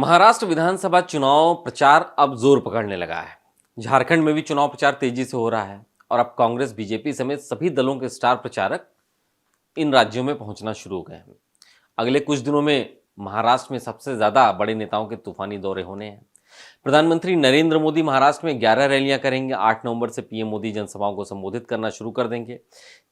महाराष्ट्र विधानसभा चुनाव प्रचार अब जोर पकड़ने लगा है। झारखंड में भी चुनाव प्रचार तेजी से हो रहा है और अब कांग्रेस, बीजेपी समेत सभी दलों के स्टार प्रचारक इन राज्यों में पहुंचना शुरू हो गए हैं। अगले कुछ दिनों में महाराष्ट्र में सबसे ज्यादा बड़े नेताओं के तूफानी दौरे होने हैं। प्रधानमंत्री नरेंद्र मोदी महाराष्ट्र में 11 रैलियां करेंगे। 8 नवंबर से पीएम मोदी जनसभाओं को संबोधित करना शुरू कर देंगे।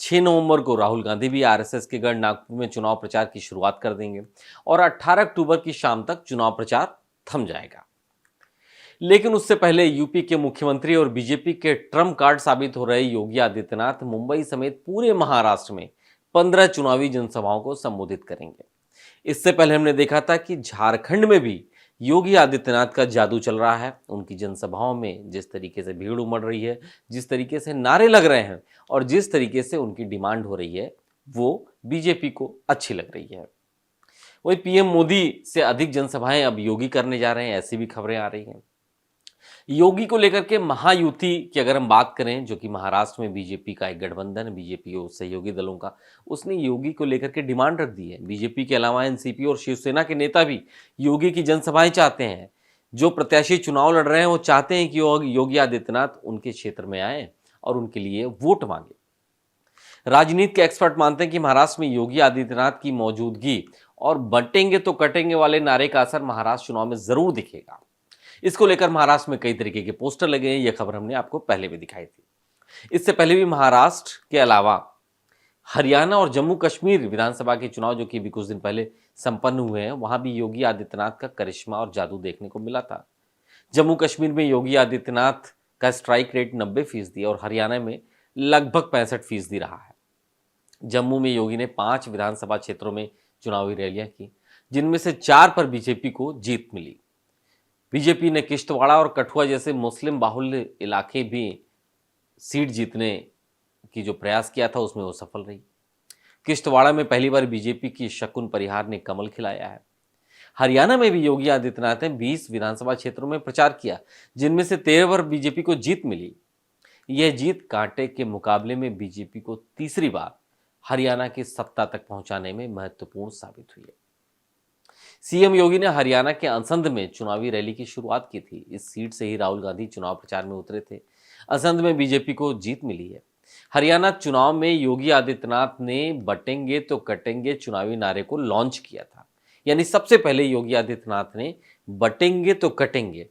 6 नवंबर को राहुल गांधी भी आरएसएस के गढ़ नागपुर में चुनाव प्रचार की शुरुआत कर देंगे और 18 अक्टूबर की शाम तक चुनाव प्रचार थम जाएगा। लेकिन उससे पहले यूपी के मुख्यमंत्री और बीजेपी के ट्रम्प कार्ड साबित हो रहे योगी आदित्यनाथ मुंबई समेत पूरे महाराष्ट्र में 15 चुनावी जनसभाओं को संबोधित करेंगे। इससे पहले हमने देखा था कि झारखंड में भी योगी आदित्यनाथ का जादू चल रहा है। उनकी जनसभाओं में जिस तरीके से भीड़ उमड़ रही है, जिस तरीके से नारे लग रहे हैं और जिस तरीके से उनकी डिमांड हो रही है, वो बीजेपी को अच्छी लग रही है। वही पीएम मोदी से अधिक जनसभाएं अब योगी करने जा रहे हैं, ऐसी भी खबरें आ रही हैं। योगी को लेकर के महायुति की अगर हम बात करें, जो कि महाराष्ट्र में बीजेपी का एक गठबंधन है, बीजेपी और सहयोगी दलों का, उसने योगी को लेकर के डिमांड रख दी है। बीजेपी के अलावा एनसीपी और शिवसेना के नेता भी योगी की जनसभाएं चाहते हैं। जो प्रत्याशी चुनाव लड़ रहे हैं वो चाहते हैं कि योगी आदित्यनाथ उनके क्षेत्र में आए और उनके लिए वोट मांगे। राजनीति के एक्सपर्ट मानते हैं कि महाराष्ट्र में योगी आदित्यनाथ की मौजूदगी और बंटेंगे तो कटेंगे वाले नारे का असर महाराष्ट्र चुनाव में जरूर दिखेगा। इसको लेकर महाराष्ट्र में कई तरीके के पोस्टर लगे हैं। यह खबर हमने आपको पहले भी दिखाई थी। इससे पहले भी महाराष्ट्र के अलावा हरियाणा और जम्मू कश्मीर विधानसभा के चुनाव, जो कि भी कुछ दिन पहले संपन्न हुए हैं, वहां भी योगी आदित्यनाथ का करिश्मा और जादू देखने को मिला था। जम्मू कश्मीर में योगी आदित्यनाथ का स्ट्राइक रेट 90% और हरियाणा में लगभग 65% रहा है। जम्मू में योगी ने 5 विधानसभा क्षेत्रों में चुनावी रैलियां की, जिनमें से 4 पर बीजेपी को जीत मिली। बीजेपी ने किश्तवाड़ा और कठुआ जैसे मुस्लिम बाहुल्य इलाके भी सीट जीतने की जो प्रयास किया था उसमें वो सफल रही। किश्तवाड़ा में पहली बार बीजेपी की शकुन परिहार ने कमल खिलाया है। हरियाणा में भी योगी आदित्यनाथ ने 20 विधानसभा क्षेत्रों में प्रचार किया, जिनमें से 13 बार बीजेपी को जीत मिली। यह जीत कांटे के मुकाबले में बीजेपी को तीसरी बार हरियाणा की सत्ता तक पहुंचाने में महत्वपूर्ण साबित हुई है। सीएम योगी ने हरियाणा के असंध में चुनावी रैली की शुरुआत की थी। इस सीट से ही राहुल गांधी चुनाव प्रचार में उतरे थे। असंध में बीजेपी को जीत मिली है। हरियाणा चुनाव में योगी आदित्यनाथ ने बटेंगे तो कटेंगे चुनावी नारे को लॉन्च किया था। यानी सबसे पहले योगी आदित्यनाथ ने बटेंगे तो कटेंगे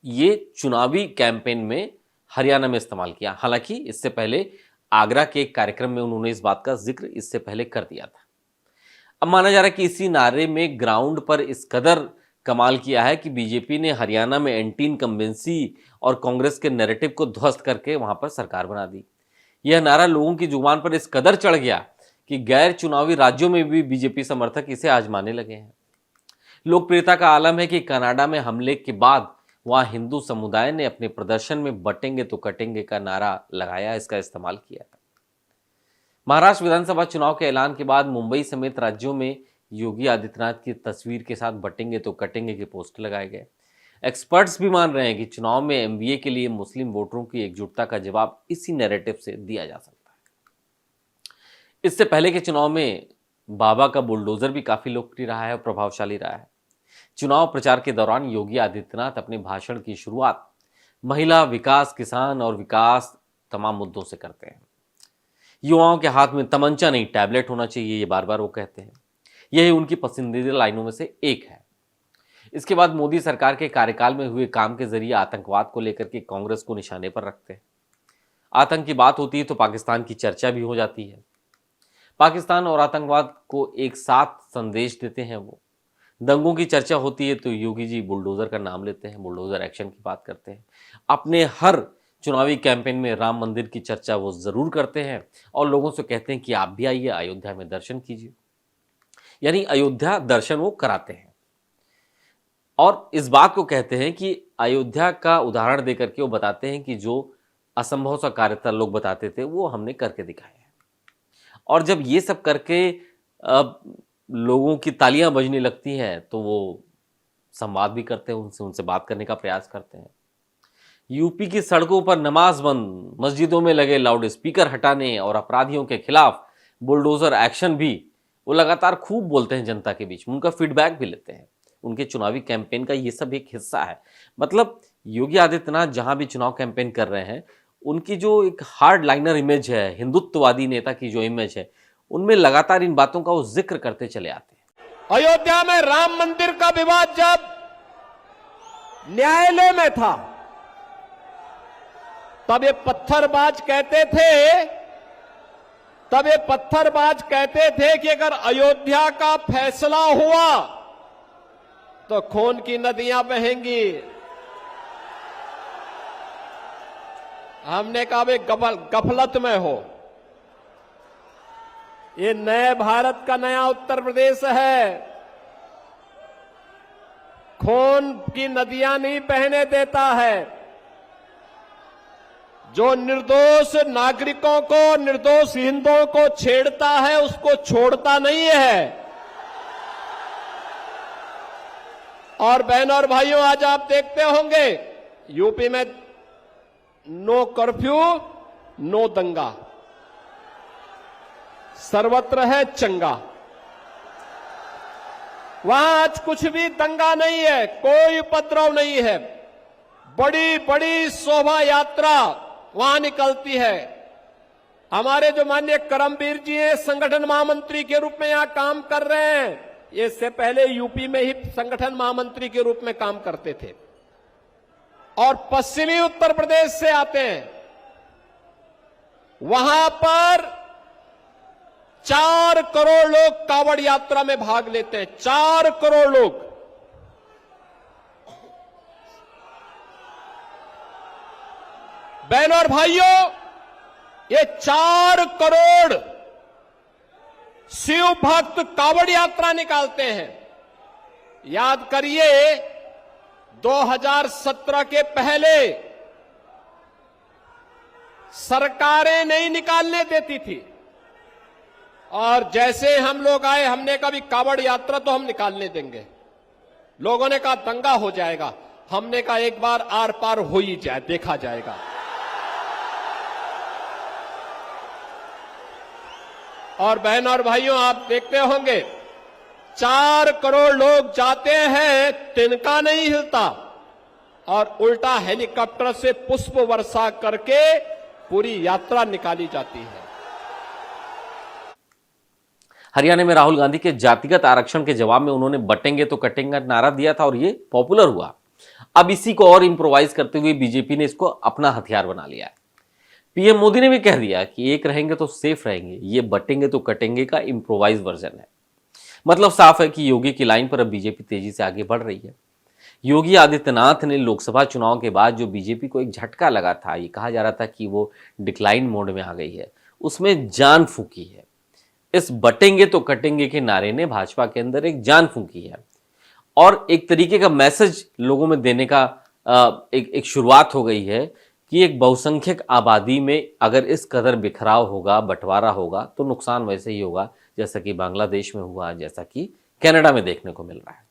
ये चुनावी कैंपेन में हरियाणा में इस्तेमाल किया। हालांकि इससे पहले आगरा के एक कार्यक्रम में उन्होंने इस बात का जिक्र इससे पहले कर दिया था। अब माना जा रहा है कि इसी नारे में ग्राउंड पर इस कदर कमाल किया है कि बीजेपी ने हरियाणा में एंटी इनकम्बेंसी और कांग्रेस के नैरेटिव को ध्वस्त करके वहां पर सरकार बना दी। यह नारा लोगों की जुबान पर इस कदर चढ़ गया कि गैर चुनावी राज्यों में भी बीजेपी समर्थक इसे आजमाने लगे हैं। लोकप्रियता का आलम है कि कनाडा में हमले के बाद वहां हिंदू समुदाय ने अपने प्रदर्शन में बटेंगे तो कटेंगे का नारा लगाया, इसका इस्तेमाल किया था। महाराष्ट्र विधानसभा चुनाव के ऐलान के बाद मुंबई समेत राज्यों में योगी आदित्यनाथ की तस्वीर के साथ बटेंगे तो कटेंगे के पोस्टर लगाए गए। एक्सपर्ट्स भी मान रहे हैं कि चुनाव में एमबीए के लिए मुस्लिम वोटरों की एकजुटता का जवाब इसी नैरेटिव से दिया जा सकता है। इससे पहले के चुनाव में बाबा का बुलडोजर भी काफी लोकप्रिय रहा है और प्रभावशाली रहा है। चुनाव प्रचार के दौरान योगी आदित्यनाथ अपने भाषण की शुरुआत महिला, विकास, किसान और विकास तमाम मुद्दों से करते हैं। युवाओं के हाथ में तमंचा नहीं टैबलेट होना चाहिए, ये बार बार वो कहते हैं। यही उनकी पसंदीदा लाइनों में से एक है। इसके बाद मोदी सरकार के कार्यकाल में हुए काम के जरिए आतंकवाद को लेकर के कांग्रेस को निशाने पर रखते हैं। आतंक की बात होती है तो पाकिस्तान की चर्चा भी हो जाती है। पाकिस्तान और आतंकवाद को एक साथ संदेश देते हैं वो। दंगों की चर्चा होती है तो योगी जी बुलडोजर का नाम लेते हैं, बुलडोजर एक्शन की बात करते हैं। अपने हर चुनावी कैंपेन में राम मंदिर की चर्चा वो जरूर करते हैं और लोगों से कहते हैं कि आप भी आइए, अयोध्या में दर्शन कीजिए। यानी अयोध्या दर्शन वो कराते हैं और इस बात को कहते हैं कि अयोध्या का उदाहरण देकर के वो बताते हैं कि जो असंभव सा कार्य लोग बताते थे वो हमने करके दिखाया है। और जब ये सब करके लोगों की तालियां बजने लगती हैं तो वो संवाद भी करते हैं, उनसे बात करने का प्रयास करते हैं। यूपी की सड़कों पर नमाज बंद, मस्जिदों में लगे लाउड स्पीकर हटाने और अपराधियों के खिलाफ बुलडोजर एक्शन भी वो लगातार खूब बोलते हैं जनता के बीच में, उनका फीडबैक भी लेते हैं। उनके चुनावी कैंपेन का ये सब एक हिस्सा है। मतलब योगी आदित्यनाथ जहां भी चुनाव कैंपेन कर रहे हैं, उनकी जो एक हार्ड लाइनर इमेज है, हिंदुत्ववादी नेता की जो इमेज है, उनमें लगातार इन बातों का वो जिक्र करते चले आते हैं। अयोध्या में राम मंदिर का विवाद जब न्यायालय में था, तब ये पत्थरबाज कहते थे कि अगर अयोध्या का फैसला हुआ तो खून की नदियां बहेंगी। हमने कहा वे गफलत में हो। ये नए भारत का नया उत्तर प्रदेश है, खून की नदियां नहीं बहने देता है। जो निर्दोष नागरिकों को, निर्दोष हिंदुओं को छेड़ता है, उसको छोड़ता नहीं है। और बहनों और भाइयों, आज आप देखते होंगे यूपी में नो कर्फ्यू, नो दंगा, सर्वत्र है चंगा। वहां आज कुछ भी दंगा नहीं है, कोई उपद्रव नहीं है। बड़ी बड़ी शोभा यात्रा वहां निकलती है। हमारे जो माननीय करमवीर जी हैं, संगठन महामंत्री के रूप में यहां काम कर रहे हैं। ये इससे पहले यूपी में ही संगठन महामंत्री के रूप में काम करते थे और पश्चिमी उत्तर प्रदेश से आते हैं। वहां पर 4 करोड़ लोग कांवड़ यात्रा में भाग लेते हैं। 4 करोड़ लोग। बहनों और भाइयों, ये 4 करोड़ शिव भक्त कांवड़ यात्रा निकालते हैं। याद करिए, 2017 के पहले सरकारें नहीं निकालने देती थी, और जैसे हम लोग आए, हमने कहा भी कांवड़ यात्रा तो हम निकालने देंगे। लोगों ने कहा दंगा हो जाएगा। हमने कहा एक बार आर पार हो ही जाए, देखा जाएगा। और बहनों और भाइयों, आप देखते होंगे 4 करोड़ लोग जाते हैं, तिनका नहीं हिलता, और उल्टा हेलीकॉप्टर से पुष्प वर्षा करके पूरी यात्रा निकाली जाती है। हरियाणा में राहुल गांधी के जातिगत आरक्षण के जवाब में उन्होंने बटेंगे तो कटेंगे नारा दिया था और ये पॉपुलर हुआ। अब इसी को और इंप्रोवाइज करते हुए बीजेपी ने इसको अपना हथियार बना लिया है। पीएम मोदी ने भी कह दिया कि एक रहेंगे तो सेफ रहेंगे। ये बटेंगे तो कटेंगे का इंप्रोवाइज वर्जन है। मतलब साफ है कि योगी की लाइन पर अब बीजेपी तेजी से आगे बढ़ रही है। योगी आदित्यनाथ ने लोकसभा चुनाव के बाद जो बीजेपी को एक झटका लगा था, ये कहा जा रहा था कि वो डिक्लाइन मोड में आ गई है, उसमें जान फूकी है। इस बटेंगे तो कटेंगे के नारे ने भाजपा के अंदर एक जान फूकी है और एक तरीके का मैसेज लोगों में देने का एक शुरुआत हो गई है कि एक बहुसंख्यक आबादी में अगर इस कदर बिखराव होगा, बंटवारा होगा, तो नुकसान वैसे ही होगा जैसा कि बांग्लादेश में हुआ, जैसा कि कनाडा में देखने को मिल रहा है।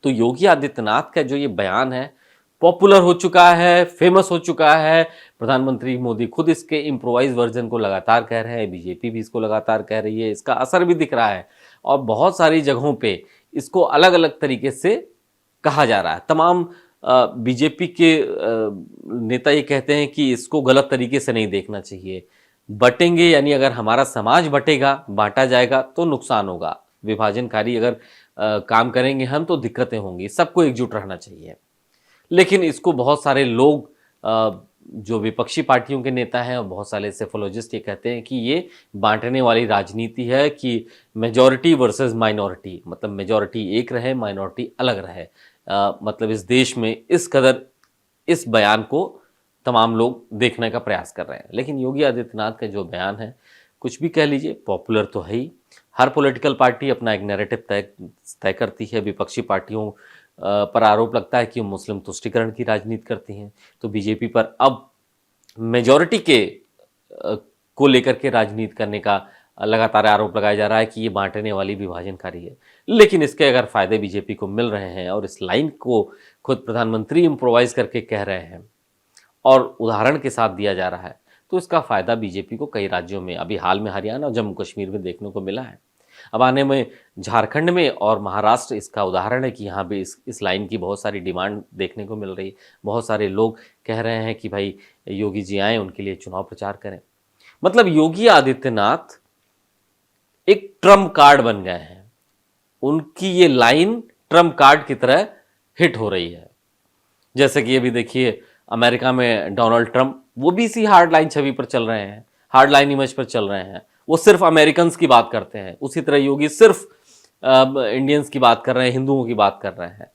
तो योगी आदित्यनाथ का जो ये बयान है पॉपुलर हो चुका है, फेमस हो चुका है। प्रधानमंत्री मोदी खुद इसके इम्प्रोवाइज वर्जन को लगातार कह रहे हैं, बीजेपी भी इसको लगातार कह रही है। इसका असर भी दिख रहा है और बहुत सारी जगहों पे इसको अलग अलग तरीके से कहा जा रहा है। तमाम बीजेपी के नेता ये कहते हैं कि इसको गलत तरीके से नहीं देखना चाहिए। बटेंगे यानी अगर हमारा समाज बटेगा, बांटा जाएगा तो नुकसान होगा। विभाजनकारी अगर काम करेंगे हम तो दिक्कतें होंगी। सबको एकजुट रहना चाहिए। लेकिन इसको बहुत सारे लोग जो विपक्षी पार्टियों के नेता हैं और बहुत सारे सेफोलॉजिस्ट ये कहते हैं कि ये बांटने वाली राजनीति है कि मेजॉरिटी वर्सेस माइनॉरिटी, मतलब मेजॉरिटी एक रहे, माइनॉरिटी अलग रहे। मतलब इस देश में इस कदर इस बयान को तमाम लोग देखने का प्रयास कर रहे हैं। लेकिन योगी आदित्यनाथ का जो बयान है, कुछ भी कह लीजिए, पॉपुलर तो है ही। हर पॉलिटिकल पार्टी अपना एक नैरेटिव तय करती है। विपक्षी पार्टियों पर आरोप लगता है कि वो मुस्लिम तुष्टीकरण की राजनीति करती हैं, तो बीजेपी पर अब मेजॉरिटी के को लेकर के राजनीति करने का लगातार आरोप लगाया जा रहा है कि ये बांटने वाली विभाजनकारी है। लेकिन इसके अगर फायदे बीजेपी को मिल रहे हैं और इस लाइन को खुद प्रधानमंत्री इम्प्रोवाइज करके कह रहे हैं और उदाहरण के साथ दिया जा रहा है, तो इसका फायदा बीजेपी को कई राज्यों में, अभी हाल में हरियाणा और जम्मू कश्मीर में देखने को मिला है। अब आने में झारखंड में और महाराष्ट्र इसका उदाहरण है कि यहाँ पे इस लाइन की बहुत सारी डिमांड देखने को मिल रही। बहुत सारे लोग कह रहे हैं कि भाई योगी जी आए, उनके लिए चुनाव प्रचार करें। मतलब योगी आदित्यनाथ एक ट्रम्प कार्ड बन गए हैं। उनकी ये लाइन ट्रम्प कार्ड की तरह हिट हो रही है। जैसे कि अभी देखिए अमेरिका में डोनाल्ड ट्रम्प, वो भी इसी हार्ड लाइन छवि पर चल रहे हैं, हार्ड लाइन इमेज पर चल रहे हैं। वो सिर्फ अमेरिकन्स की बात करते हैं। उसी तरह योगी सिर्फ इंडियंस की बात कर रहे हैं, हिंदुओं की बात कर रहे हैं,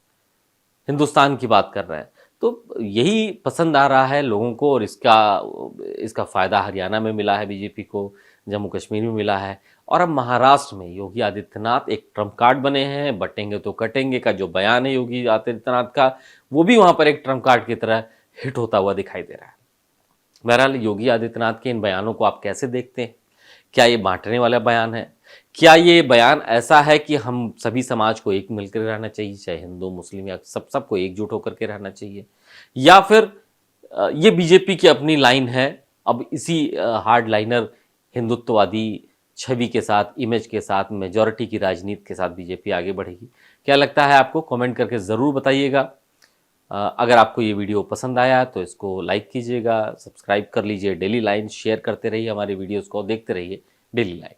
हिंदुस्तान की बात कर रहे हैं। तो यही पसंद आ रहा है लोगों को, और इसका फायदा हरियाणा में मिला है बीजेपी को, जम्मू कश्मीर में मिला है, और अब महाराष्ट्र में योगी आदित्यनाथ एक ट्रम्प कार्ड बने हैं। बटेंगे तो कटेंगे का जो बयान है योगी आदित्यनाथ का, वो भी वहां पर एक ट्रम्प कार्ड की तरह हिट होता हुआ दिखाई दे रहा है। बहरहाल योगी आदित्यनाथ के इन बयानों को आप कैसे देखते हैं? क्या ये बांटने वाला बयान है? क्या ये बयान ऐसा है कि हम सभी समाज को एक मिलकर रहना चाहिए, चाहे हिंदू मुस्लिम या सबको एकजुट होकर के रहना चाहिए, या फिर ये बीजेपी की अपनी लाइन है, अब इसी हार्ड लाइनर हिंदुत्ववादी छवि के साथ, इमेज के साथ, मेजॉरिटी की राजनीति के साथ बीजेपी आगे बढ़ेगी? क्या लगता है आपको? कमेंट करके ज़रूर बताइएगा। अगर आपको ये वीडियो पसंद आया तो इसको लाइक कीजिएगा, सब्सक्राइब कर लीजिए। डेली लाइन शेयर करते रहिए, हमारे वीडियोस को देखते रहिए। Daily line.